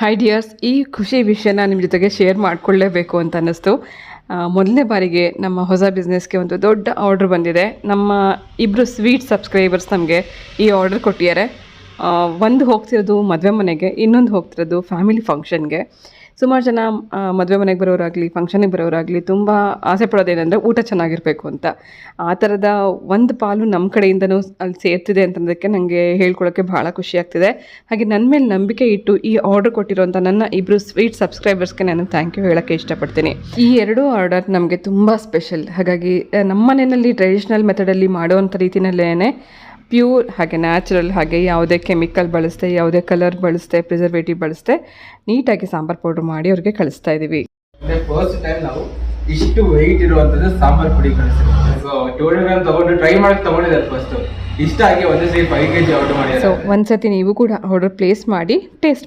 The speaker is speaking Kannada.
ಹಾಯ್ ಡಿಯರ್ಸ್, ಈ ಖುಷಿ ವಿಷಯನ ನಿಮ್ಮ ಜೊತೆಗೆ ಶೇರ್ ಮಾಡಿಕೊಳ್ಳೇಬೇಕು ಅಂತ ಅನ್ನಿಸ್ತು. ಮೊದಲನೇ ಬಾರಿಗೆ ನಮ್ಮ ಹೊಸ ಬಿಸ್ನೆಸ್ಗೆ ಒಂದು ದೊಡ್ಡ ಆರ್ಡ್ರ್ ಬಂದಿದೆ. ನಮ್ಮ ಇಬ್ಬರು ಸ್ವೀಟ್ ಸಬ್ಸ್ಕ್ರೈಬರ್ಸ್ ನಮಗೆ ಈ ಆರ್ಡ್ರ್ ಕೊಟ್ಟಿದ್ದಾರೆ. ಒಂದು ಹೋಗ್ತಿರೋದು ಮದುವೆ ಮನೆಗೆ, ಇನ್ನೊಂದು ಹೋಗ್ತಿರೋದು ಫ್ಯಾಮಿಲಿ ಫಂಕ್ಷನ್ಗೆ. ಸುಮಾರು ಜನ ಮದುವೆ ಮನೆಗೆ ಬರೋರಾಗಲಿ ಫಂಕ್ಷನಿಗೆ ಬರೋರಾಗಲಿ ತುಂಬ ಆಸೆ ಪಡೋದೇನೆಂದರೆ ಊಟ ಚೆನ್ನಾಗಿರಬೇಕು ಅಂತ. ಆ ಥರದ ಒಂದು ಪಾಲು ನಮ್ಮ ಕಡೆಯಿಂದನೂ ಅಲ್ಲಿ ಸೇರ್ತಿದೆ ಅಂತಂದಕ್ಕೆ ನನಗೆ ಹೇಳ್ಕೊಳ್ಳೋಕ್ಕೆ ಭಾಳ ಖುಷಿ ಆಗ್ತಿದೆ. ಹಾಗೆ ನನ್ನ ಮೇಲೆ ನಂಬಿಕೆ ಇಟ್ಟು ಈ ಆರ್ಡರ್ ಕೊಟ್ಟಿರೋಂಥ ನನ್ನ ಇಬ್ಬರು ಸ್ವೀಟ್ ಸಬ್ಸ್ಕ್ರೈಬರ್ಸ್ಗೆ ನಾನು ಥ್ಯಾಂಕ್ ಯು ಹೇಳೋಕ್ಕೆ ಇಷ್ಟಪಡ್ತೀನಿ. ಈ ಎರಡೂ ಆರ್ಡರ್ ನಮಗೆ ತುಂಬ ಸ್ಪೆಷಲ್. ಹಾಗಾಗಿ ನಮ್ಮ ಮನೆಯಲ್ಲಿ ಟ್ರೆಡಿಷ್ನಲ್ ಮೆಥಡಲ್ಲಿ ಮಾಡೋವಂಥ ರೀತಿಯಲ್ಲೇ ಪ್ಯೂರ್ ಹಾಗೆ ನ್ಯಾಚುರಲ್, ಹಾಗೆ ಯಾವುದೇ ಕೆಮಿಕಲ್ ಬಳಸದೆ, ಯಾವುದೇ ಕಲರ್ ಬಳಸದೆ, ಪ್ರಿಸರ್ವೇಟಿವ್ ಬಳಸದೆ ನೀಟಾಗಿ ಸಾಂಬಾರ್ ಪೌಡರ್ ಮಾಡಿ ಅವ್ರಿಗೆ ಕಳಿಸ್ತಾ ಇದ್ದೀವಿ. ಫಸ್ಟ್ ಟೈಮ್ ನಾವು ಇಷ್ಟು ವೆಯ್ಟ್ ಇರುವಂಥದ್ದು ಸಾಂಬಾರ್ ಪುಡಿ ಕಳಿಸ್ತೀವಿ. ಸೊ 200 ಗ್ರಾಮ್ ತಗೊಂಡು ಟ್ರೈ ಮಾಡಕ್ಕೆ ತಗೊಂಡಿದ್ದಾರೆ. ಫಸ್ಟ್ ಇಷ್ಟ ಆಗಿ ಒಂದೇ ಸರಿ 5 kg ಆರ್ಡರ್ ಮಾಡಿದ್ದಾರೆ. ಸೊ ಒಂದ್ಸತಿ ನೀವು ಕೂಡ ಆರ್ಡರ್ ಪ್ಲೇಸ್ ಮಾಡಿ ಟೇಸ್ಟ್